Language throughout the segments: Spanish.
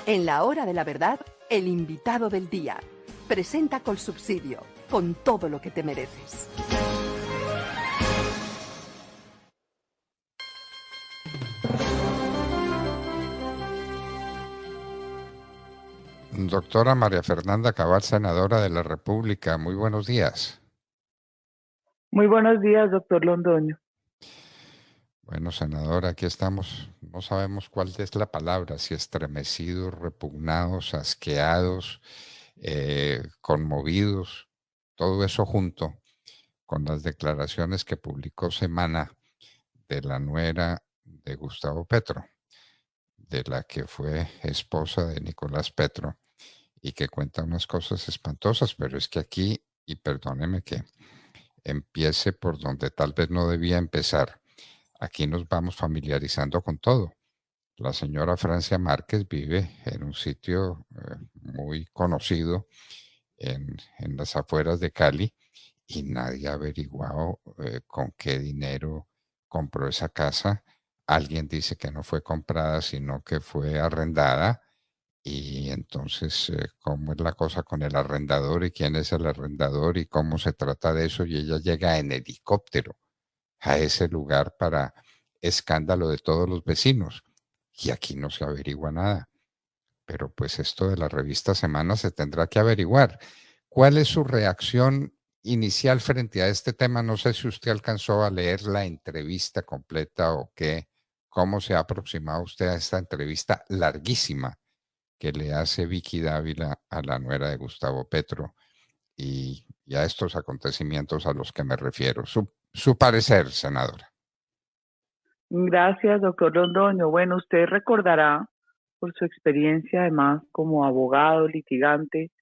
En la hora de la verdad, el invitado del día. Presenta Colsubsidio, con todo lo que te mereces. Doctora María Fernanda Cabal, senadora de la República, muy buenos días. Muy buenos días, doctor Londoño. Bueno, senadora, aquí estamos. No sabemos cuál es la palabra, si estremecidos, repugnados, asqueados, conmovidos, todo eso junto con las declaraciones que publicó Semana de la nuera de Gustavo Petro, de la que fue esposa de Nicolás Petro, y que cuenta unas cosas espantosas, pero es que aquí, y perdóneme que empiece por donde tal vez no debía empezar. Aquí nos vamos familiarizando con todo. La señora Francia Márquez vive en un sitio muy conocido en las afueras de Cali y nadie ha averiguado con qué dinero compró esa casa. Alguien dice que no fue comprada, sino que fue arrendada. Y entonces, ¿cómo es la cosa con el arrendador y quién es el arrendador y cómo se trata de eso? Y ella llega en helicóptero a ese lugar para escándalo de todos los vecinos. Y aquí no se averigua nada. Pero pues esto de la revista Semana se tendrá que averiguar. ¿Cuál es su reacción inicial frente a este tema? No sé si usted alcanzó a leer la entrevista completa o qué, cómo se ha aproximado usted a esta entrevista larguísima que le hace Vicky Dávila a la nuera de Gustavo Petro y a estos acontecimientos a los que me refiero. Su parecer, senadora. Gracias, doctor Londoño. Bueno, usted recordará, por su experiencia además como abogado, litigante,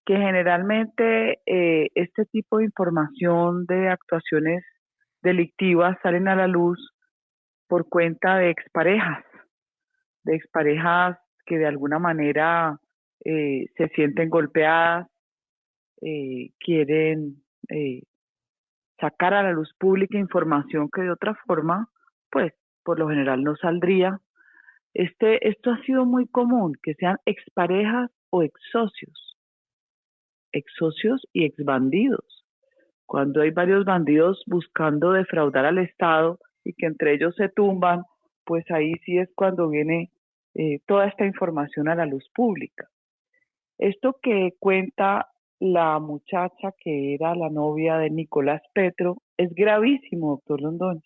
que generalmente este tipo de información de actuaciones delictivas salen a la luz por cuenta de exparejas que de alguna manera se sienten golpeadas, quieren sacar a la luz pública información que de otra forma, pues por lo general no saldría. Esto ha sido muy común, que sean exparejas o exsocios y exbandidos. Cuando hay varios bandidos buscando defraudar al Estado y que entre ellos se tumban, pues ahí sí es cuando viene toda esta información a la luz pública. Esto que cuenta la muchacha que era la novia de Nicolás Petro es gravísimo, doctor Londoño.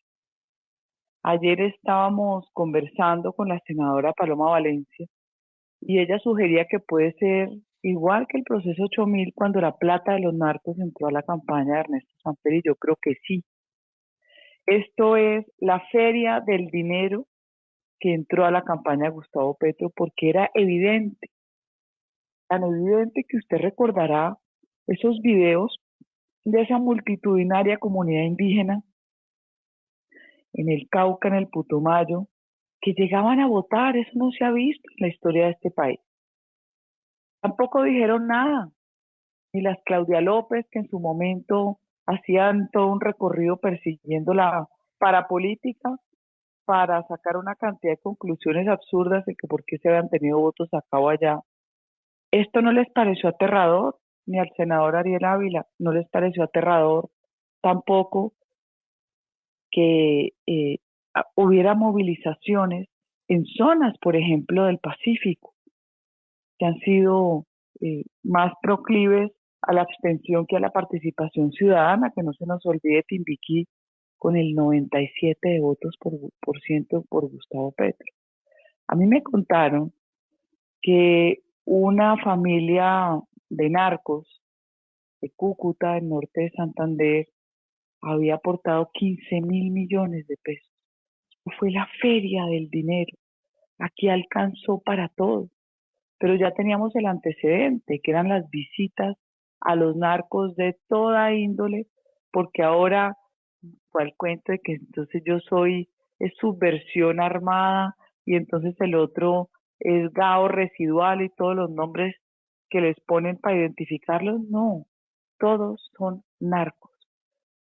Ayer estábamos conversando con la senadora Paloma Valencia y ella sugería que puede ser igual que el proceso 8000 cuando la plata de los narcos entró a la campaña de Ernesto Samper, y yo creo que sí. Esto es la feria del dinero que entró a la campaña de Gustavo Petro porque era evidente, tan evidente que usted recordará esos videos de esa multitudinaria comunidad indígena en el Cauca, en el Putumayo, que llegaban a votar. Eso no se ha visto en la historia de este país. Tampoco dijeron nada, ni las Claudia López, que en su momento hacían todo un recorrido persiguiendo la parapolítica para sacar una cantidad de conclusiones absurdas de que por qué se habían tenido votos acá o allá. ¿Esto no les pareció aterrador? Ni al senador Ariel Ávila no les pareció aterrador tampoco que hubiera movilizaciones en zonas, por ejemplo, del Pacífico, que han sido más proclives a la abstención que a la participación ciudadana, que no se nos olvide Timbiquí con el 97 de votos por ciento por Gustavo Petro. A mí me contaron que una familia de narcos de Cúcuta, del norte de Santander, había aportado 15.000 millones de pesos. Fue la feria del dinero. Aquí alcanzó para todo. Pero ya teníamos el antecedente, que eran las visitas a los narcos de toda índole, porque ahora fue el cuento de que entonces yo soy es subversión armada y entonces el otro es GAO residual y todos los nombres que les ponen para identificarlos. No, todos son narcos,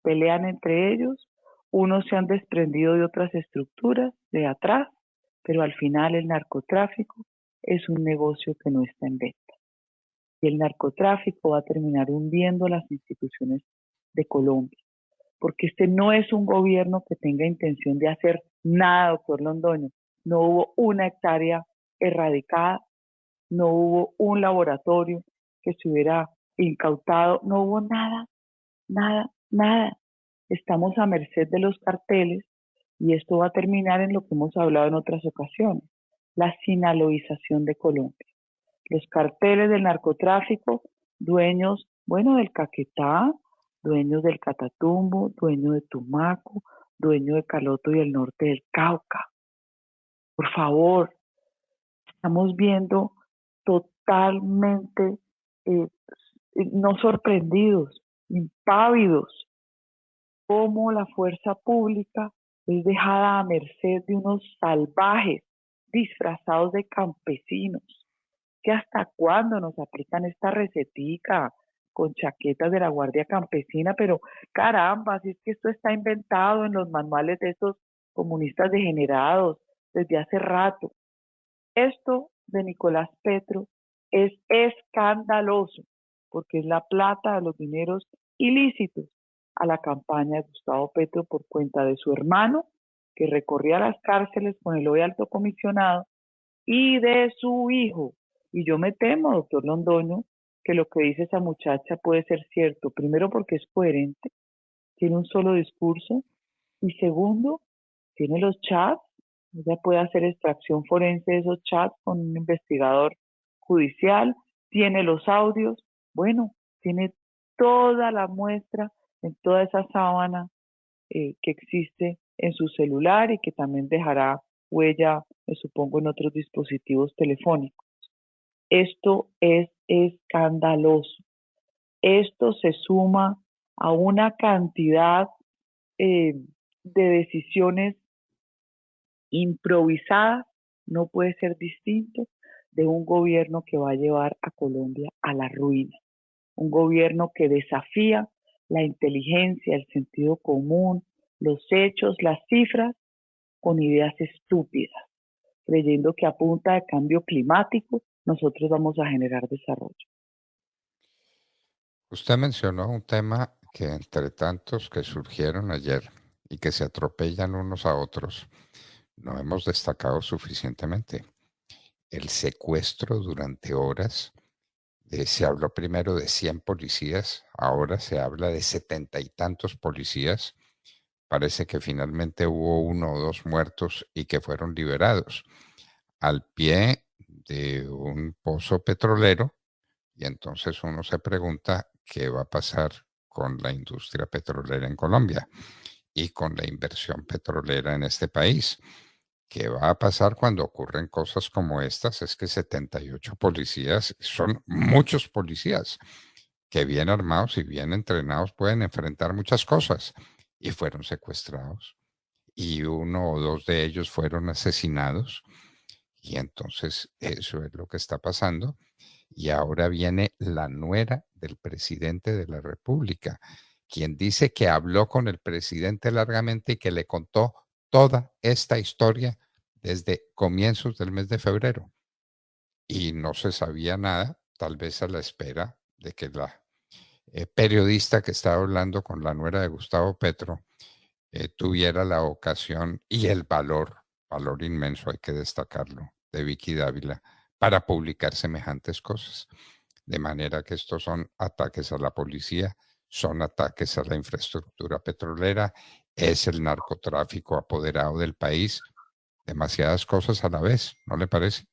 pelean entre ellos, unos se han desprendido de otras estructuras de atrás, pero al final el narcotráfico es un negocio que no está en venta. Y el narcotráfico va a terminar hundiendo las instituciones de Colombia, porque este no es un gobierno que tenga intención de hacer nada, doctor Londoño. No hubo una hectárea erradicada, no hubo un laboratorio que se hubiera incautado, no hubo nada, nada, nada. Estamos a merced de los carteles y esto va a terminar en lo que hemos hablado en otras ocasiones, la sinaloización de Colombia. Los carteles del narcotráfico, dueños, bueno, del Caquetá, dueños del Catatumbo, dueños de Tumaco, dueños de Caloto y el norte del Cauca. Por favor, estamos viendo totalmente no sorprendidos, impávidos, cómo la fuerza pública es dejada a merced de unos salvajes disfrazados de campesinos. ¿Que hasta cuándo nos aplican esta recetica con chaquetas de la Guardia Campesina? Pero caramba, si es que esto está inventado en los manuales de estos comunistas degenerados desde hace rato. Esto de Nicolás Petro es escandaloso porque es la plata de los dineros ilícitos a la campaña de Gustavo Petro por cuenta de su hermano, que recorría las cárceles con el hoy alto comisionado, y de su hijo. Y yo me temo, doctor Londoño, que lo que dice esa muchacha puede ser cierto. Primero, porque es coherente, tiene un solo discurso. Y segundo, tiene los chats. Ella puede hacer extracción forense de esos chats con un investigador judicial. Tiene los audios. Bueno, tiene toda la muestra en toda esa sábana que existe en su celular y que también dejará huella, me supongo, en otros dispositivos telefónicos. Esto es escandaloso. Esto se suma a una cantidad de decisiones improvisadas, no puede ser distinto de un gobierno que va a llevar a Colombia a la ruina. Un gobierno que desafía la inteligencia, el sentido común, los hechos, las cifras, con ideas estúpidas, creyendo que a punta de cambio climático nosotros vamos a generar desarrollo. Usted mencionó un tema que entre tantos que surgieron ayer y que se atropellan unos a otros, no hemos destacado suficientemente. El secuestro durante horas. Se habló primero de 100 policías, ahora se habla de 70 y tantos policías. Parece que finalmente hubo uno o dos muertos y que fueron liberados al pie de un pozo petrolero. Y entonces uno se pregunta qué va a pasar con la industria petrolera en Colombia y con la inversión petrolera en este país. ¿Qué va a pasar cuando ocurren cosas como estas? Es que 78 policías son muchos policías que bien armados y bien entrenados pueden enfrentar muchas cosas y fueron secuestrados y uno o dos de ellos fueron asesinados y entonces eso es lo que está pasando y ahora viene la nuera del presidente de la República, quien dice que habló con el presidente largamente y que le contó toda esta historia desde comienzos del mes de febrero. Y no se sabía nada, tal vez a la espera de que la periodista que estaba hablando con la nuera de Gustavo Petro tuviera la ocasión y el valor inmenso, hay que destacarlo, de Vicky Dávila para publicar semejantes cosas. De manera que estos son ataques a la policía, son ataques a la infraestructura petrolera, es el narcotráfico apoderado del país, demasiadas cosas a la vez, ¿no le parece?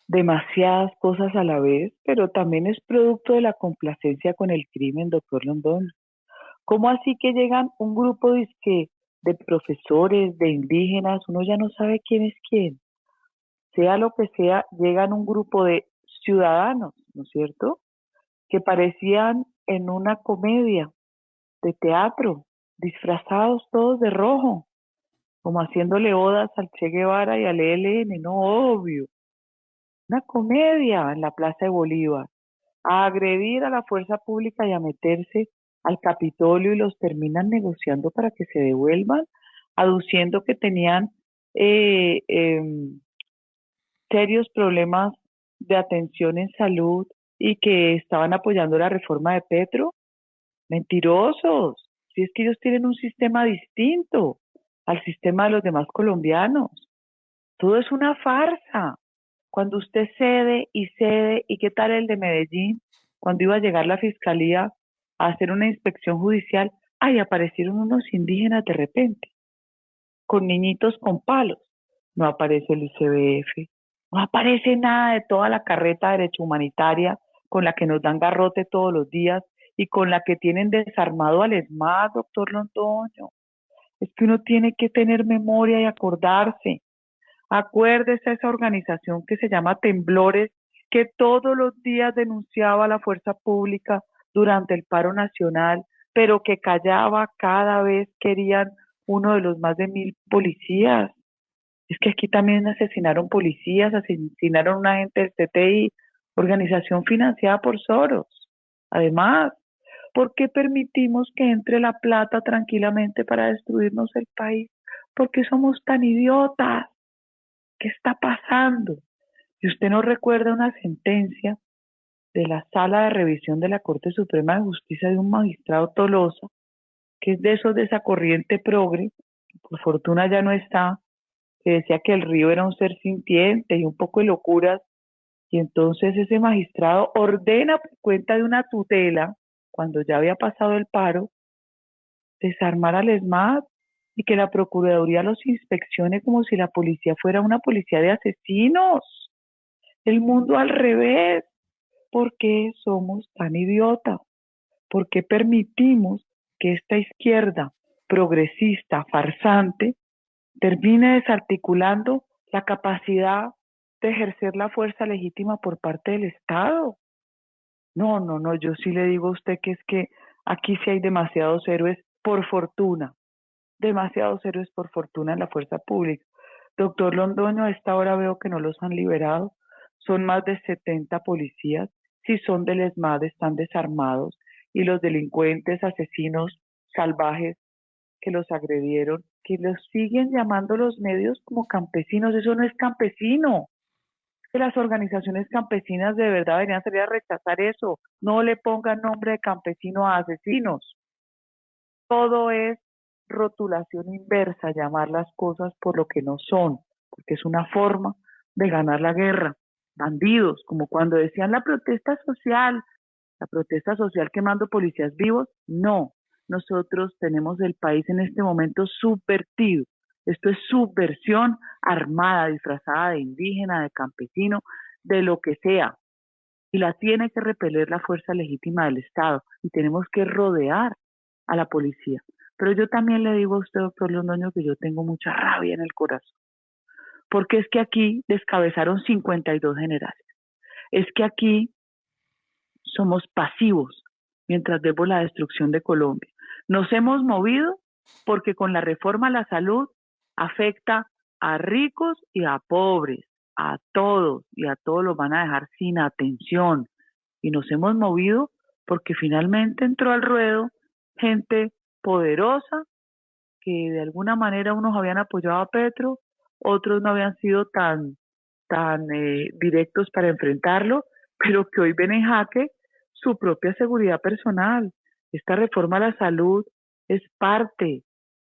Demasiadas cosas a la vez, pero también es producto de la complacencia con el crimen, doctor Londoño. ¿Cómo así que llegan un grupo de profesores, de indígenas, uno ya no sabe quién es quién? Sea lo que sea, llegan un grupo de ciudadanos, ¿no es cierto?, que parecían en una comedia de teatro, disfrazados todos de rojo, como haciéndole odas al Che Guevara y al ELN, no, obvio. Una comedia en la Plaza de Bolívar, a agredir a la fuerza pública y a meterse al Capitolio y los terminan negociando para que se devuelvan, aduciendo que tenían serios problemas de atención en salud y que estaban apoyando la reforma de Petro. Mentirosos. Si es que ellos tienen un sistema distinto al sistema de los demás colombianos. Todo es una farsa. Cuando usted cede, ¿y qué tal el de Medellín? Cuando iba a llegar la fiscalía a hacer una inspección judicial, ¡ay! Aparecieron unos indígenas de repente, con niñitos con palos. No aparece el ICBF, no aparece nada de toda la carreta de derecho humanitaria con la que nos dan garrote todos los días y con la que tienen desarmado al ESMAD, doctor Londoño. Es que uno tiene que tener memoria y acordarse. Acuérdese a esa organización que se llama Temblores, que todos los días denunciaba a la fuerza pública durante el paro nacional, pero que callaba cada vez querían uno de los más de 1000 policías. Es que aquí también asesinaron policías, asesinaron a un agente del CTI, organización financiada por Soros. Además, ¿por qué permitimos que entre la plata tranquilamente para destruirnos el país? Porque somos tan idiotas. ¿Qué está pasando? Si usted no recuerda una sentencia de la Sala de Revisión de la Corte Suprema de Justicia de un magistrado Tolosa, que es de esos de esa corriente progre, que por fortuna ya no está, que decía que el río era un ser sintiente y un poco de locuras, y entonces ese magistrado ordena por cuenta de una tutela, cuando ya había pasado el paro, desarmar al ESMAD y que la Procuraduría los inspeccione como si la policía fuera una policía de asesinos. El mundo al revés. ¿Por qué somos tan idiotas? ¿Por qué permitimos que esta izquierda progresista, farsante, termine desarticulando la capacidad de ejercer la fuerza legítima por parte del Estado? No, no, no, yo sí le digo a usted que es que aquí sí hay demasiados héroes por fortuna, demasiados héroes por fortuna en la fuerza pública. Doctor Londoño, a esta hora veo que no los han liberado, son más de 70 policías, si son del ESMAD están desarmados y los delincuentes, asesinos salvajes que los agredieron, que los siguen llamando los medios como campesinos, eso no es campesino. Que las organizaciones campesinas de verdad deberían salir a rechazar eso. No le pongan nombre de campesino a asesinos. Todo es rotulación inversa, llamar las cosas por lo que no son, porque es una forma de ganar la guerra. Bandidos, como cuando decían la protesta social quemando policías vivos, no. Nosotros tenemos el país en este momento subvertido. Esto es subversión armada, disfrazada de indígena, de campesino, de lo que sea. Y la tiene que repeler la fuerza legítima del Estado. Y tenemos que rodear a la policía. Pero yo también le digo a usted, doctor Londoño, que yo tengo mucha rabia en el corazón. Porque es que aquí descabezaron 52 generales. Es que aquí somos pasivos mientras vemos la destrucción de Colombia. Nos hemos movido porque con la reforma a la salud afecta a ricos y a pobres, a todos, y a todos los van a dejar sin atención. Y nos hemos movido porque finalmente entró al ruedo gente poderosa que de alguna manera unos habían apoyado a Petro, otros no habían sido tan directos para enfrentarlo, pero que hoy ven en jaque su propia seguridad personal. Esta reforma a la salud es parte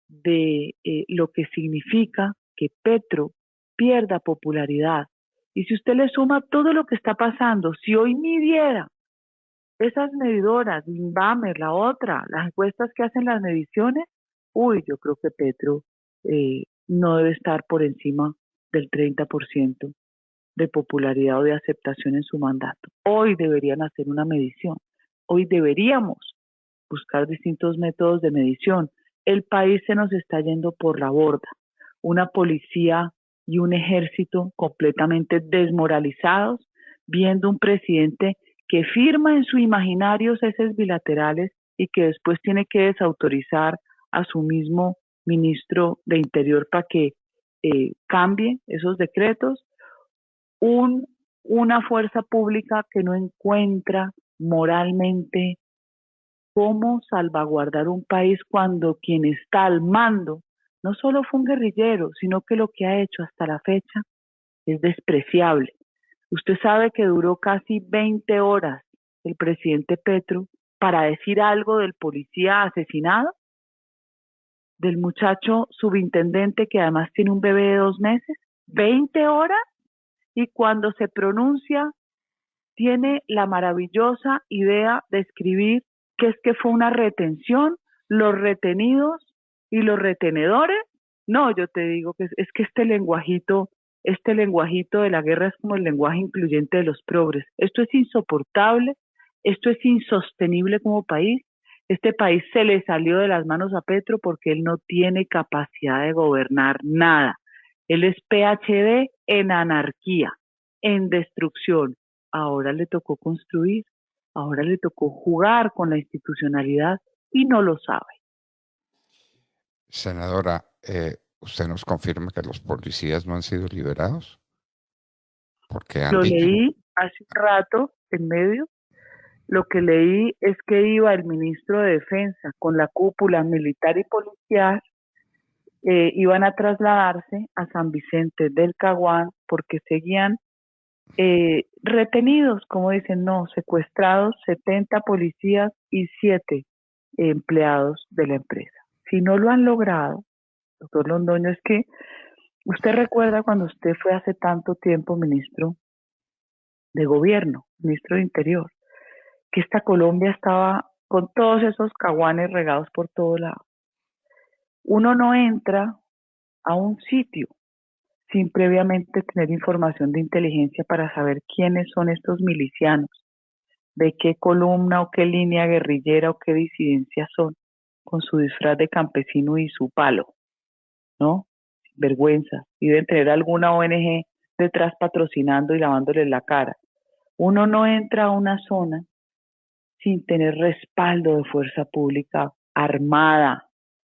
de lo que significa que Petro pierda popularidad. Y si usted le suma todo lo que está pasando, si hoy midiera esas medidoras, Inbamer, la otra, las encuestas que hacen las mediciones, uy, yo creo que Petro no debe estar por encima del 30% de popularidad o de aceptación en su mandato. Hoy deberían hacer una medición. Hoy deberíamos buscar distintos métodos de medición. El país se nos está yendo por la borda. Una policía y un ejército completamente desmoralizados, viendo un presidente que firma en su imaginario ceses bilaterales y que después tiene que desautorizar a su mismo ministro de Interior para que cambie esos decretos, una fuerza pública que no encuentra moralmente cómo salvaguardar un país cuando quien está al mando no solo fue un guerrillero, sino que lo que ha hecho hasta la fecha es despreciable. Usted sabe que duró casi 20 horas el presidente Petro para decir algo del policía asesinado, del muchacho subintendente que además tiene un bebé de 2 meses. 20 horas, y cuando se pronuncia tiene la maravillosa idea de escribir que es que fue una retención, los retenidos y los retenedores. No, yo te digo que es que este lenguajito de la guerra es como el lenguaje incluyente de los progres. Esto es insoportable, esto es insostenible como país. Este país se le salió de las manos a Petro porque él no tiene capacidad de gobernar nada. Él es PhD en anarquía, en destrucción. Ahora le tocó construir, ahora le tocó jugar con la institucionalidad y no lo sabe. Senadora, ¿usted nos confirma que los policías no han sido liberados? Porque han Lo dicho, leí hace un rato en medio. Lo que leí es que iba el ministro de Defensa con la cúpula militar y policial, iban a trasladarse a San Vicente del Caguán porque seguían retenidos, como dicen, no, secuestrados 70 policías y 7 empleados de la empresa. Si no lo han logrado, doctor Londoño, es que usted recuerda cuando usted fue hace tanto tiempo ministro de Gobierno, ministro de Interior, que esta Colombia estaba con todos esos caguanes regados por todo lado. Uno no entra a un sitio sin previamente tener información de inteligencia para saber quiénes son estos milicianos, de qué columna o qué línea guerrillera o qué disidencia son, con su disfraz de campesino y su palo, ¿no? Vergüenza. Y deben tener alguna ONG detrás patrocinando y lavándoles la cara. Uno no entra a una zona sin tener respaldo de fuerza pública armada.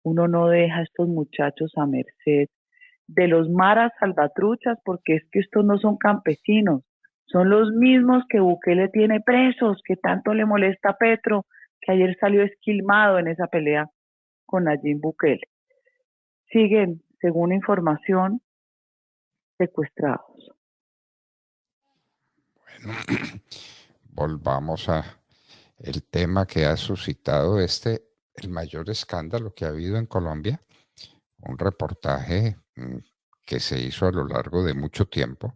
Uno no deja a estos muchachos a merced de los maras salvatruchas, porque es que estos no son campesinos, son los mismos que Bukele tiene presos, que tanto le molesta a Petro, que ayer salió esquilmado en esa pelea con Nayib Bukele. Siguen, según información, secuestrados. bueno, volvamos a el tema que ha suscitado el mayor escándalo que ha habido en Colombia, un reportaje que se hizo a lo largo de mucho tiempo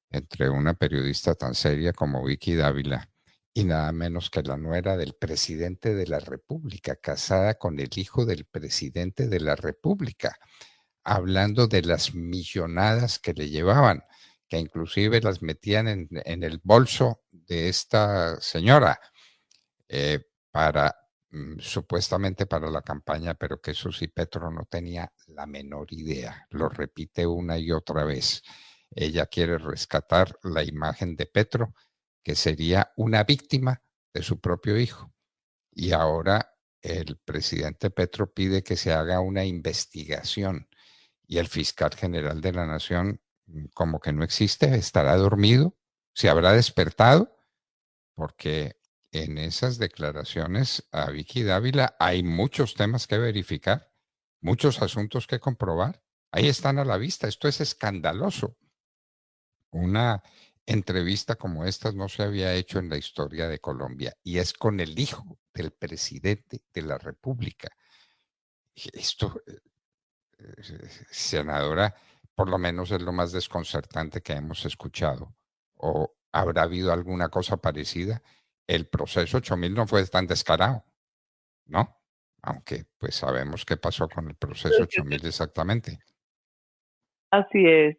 entre una periodista tan seria como Vicky Dávila y nada menos que la nuera del presidente de la República, casada con el hijo del presidente de la República, hablando de las millonadas que le llevaban, que inclusive las metían en el bolso de esta señora para supuestamente para la campaña, pero que eso sí, Petro no tenía la menor idea. Lo repite una y otra vez. Ella quiere rescatar la imagen de Petro, que sería una víctima de su propio hijo. Y ahora el presidente Petro pide que se haga una investigación y el fiscal general de la Nación como que no existe, estará dormido, se habrá despertado, porque en esas declaraciones a Vicky Dávila hay muchos temas que verificar, muchos asuntos que comprobar. Ahí están a la vista. Esto es escandaloso. Una entrevista como esta no se había hecho en la historia de Colombia y es con el hijo del presidente de la República. Esto, senadora, por lo menos es lo más desconcertante que hemos escuchado. ¿O habrá habido alguna cosa parecida? El proceso 8000 no fue tan descarado, ¿no? Aunque pues sabemos qué pasó con el proceso 8000 exactamente. Así es,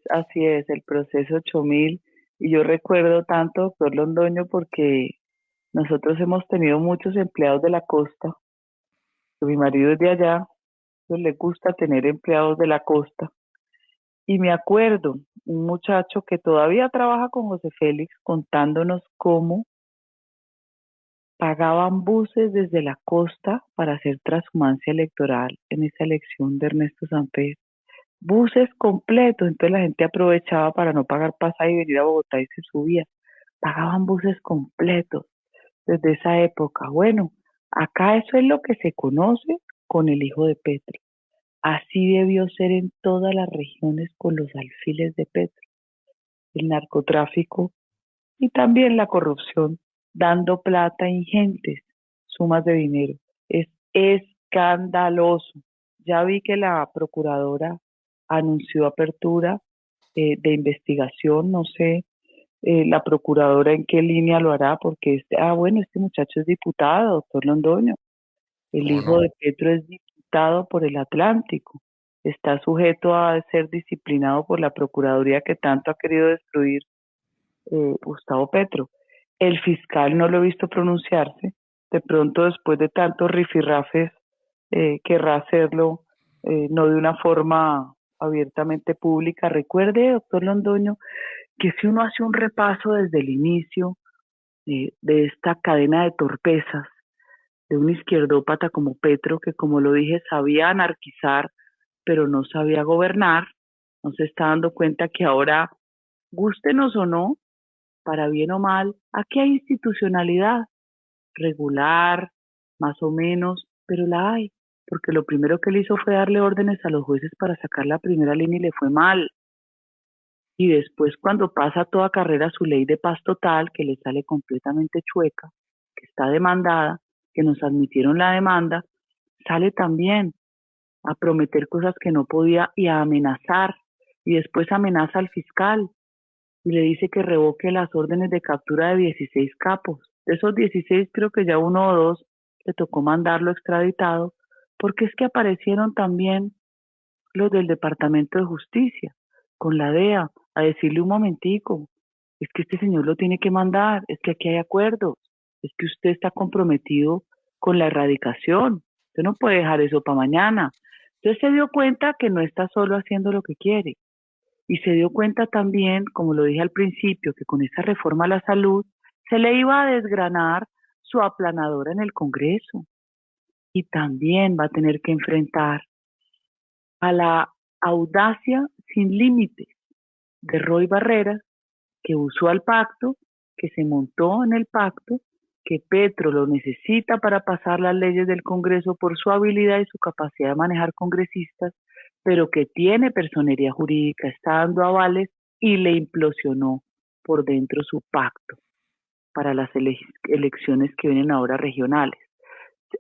el proceso 8000. Y yo recuerdo tanto, doctor Londoño, porque nosotros hemos tenido muchos empleados de la costa. Mi marido es de allá, pues le gusta tener empleados de la costa. Y me acuerdo, un muchacho que todavía trabaja con José Félix contándonos cómo pagaban buses desde la costa para hacer transhumancia electoral en esa elección de Ernesto Samper. Buses completos, entonces la gente aprovechaba para no pagar pasaje y venir a Bogotá y se subía. Pagaban buses completos desde esa época. Bueno, acá eso es lo que se conoce con el hijo de Petro. Así debió ser en todas las regiones con los alfiles de Petro. el narcotráfico y también la corrupción, dando plata a ingentes sumas de dinero. Es escandaloso. Ya vi que la procuradora anunció apertura de investigación, no sé la procuradora en qué línea lo hará, porque este muchacho es diputado, doctor Londoño. El ¿Cómo hijo no? de Petro es diputado por el Atlántico. Está sujeto a ser disciplinado por la Procuraduría que tanto ha querido destruir Gustavo Petro. El fiscal no lo he visto pronunciarse. De pronto, después de tantos rifirrafes, querrá hacerlo no de una forma abiertamente pública. Recuerde, doctor Londoño, que si uno hace un repaso desde el inicio de esta cadena de torpezas, de un izquierdópata como Petro, que como lo dije, sabía anarquizar, pero no sabía gobernar, no se está dando cuenta que ahora, gústenos o no, para bien o mal, aquí hay institucionalidad regular, más o menos, pero la hay, porque lo primero que él hizo fue darle órdenes a los jueces para sacar la primera línea y le fue mal. Y después cuando pasa toda carrera su ley de paz total, que le sale completamente chueca, que está demandada, que nos admitieron la demanda, sale también a prometer cosas que no podía y a amenazar. Y después amenaza al fiscal y le dice que revoque las órdenes de captura de 16 capos. De esos 16 creo que ya uno o dos le tocó mandarlo extraditado, porque es que aparecieron también los del Departamento de Justicia con la DEA a decirle un momentico, es que este señor lo tiene que mandar, es que aquí hay acuerdos, es que usted está comprometido con la erradicación, usted no puede dejar eso para mañana. Entonces se dio cuenta que no está solo haciendo lo que quiere y se dio cuenta también, como lo dije al principio, que con esa reforma a la salud se le iba a desgranar su aplanadora en el Congreso y también va a tener que enfrentar a la audacia sin límites de Roy Barreras, que usó al pacto, que se montó en el pacto, que Petro lo necesita para pasar las leyes del Congreso por su habilidad y su capacidad de manejar congresistas, pero que tiene personería jurídica, está dando avales y le implosionó por dentro su pacto para las elecciones que vienen ahora regionales.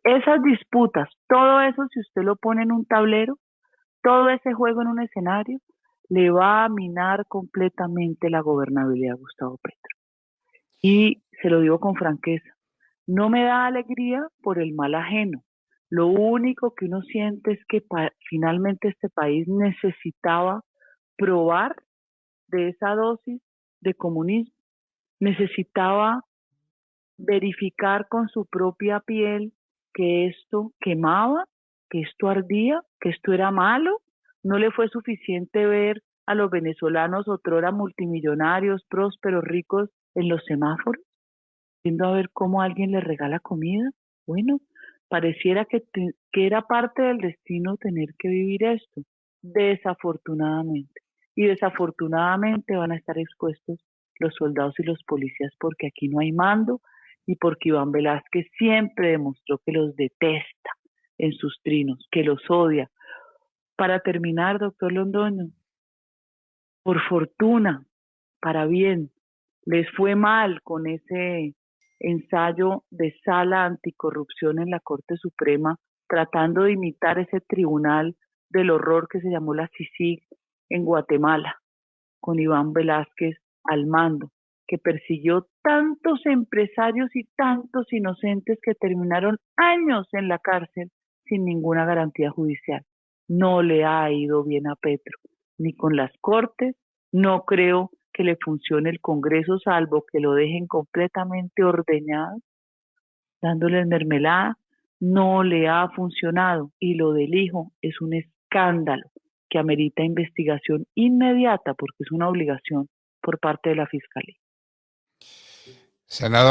Esas disputas, todo eso, si usted lo pone en un tablero, todo ese juego en un escenario, le va a minar completamente la gobernabilidad a Gustavo Petro. Y se lo digo con franqueza, no me da alegría por el mal ajeno. Lo único que uno siente es que finalmente este país necesitaba probar de esa dosis de comunismo, necesitaba verificar con su propia piel que esto quemaba, que esto ardía, que esto era malo. No le fue suficiente ver a los venezolanos otrora multimillonarios, prósperos, ricos en los semáforos, viendo a ver cómo alguien les regala comida. Bueno, pareciera que era parte del destino tener que vivir esto, desafortunadamente. Y desafortunadamente van a estar expuestos los soldados y los policías porque aquí no hay mando y porque Iván Velázquez siempre demostró que los detesta en sus trinos, que los odia. Para terminar, doctor Londoño, por fortuna, para bien, les fue mal con ese ensayo de sala anticorrupción en la Corte Suprema, tratando de imitar ese tribunal del horror que se llamó la CICIG en Guatemala, con Iván Velázquez al mando, que persiguió tantos empresarios y tantos inocentes que terminaron años en la cárcel sin ninguna garantía judicial. No le ha ido bien a Petro, ni con las cortes, no creo que le funcione el Congreso, salvo que lo dejen completamente ordeñado, dándole mermelada, no le ha funcionado. Y lo del hijo es un escándalo que amerita investigación inmediata, porque es una obligación por parte de la Fiscalía. Senador.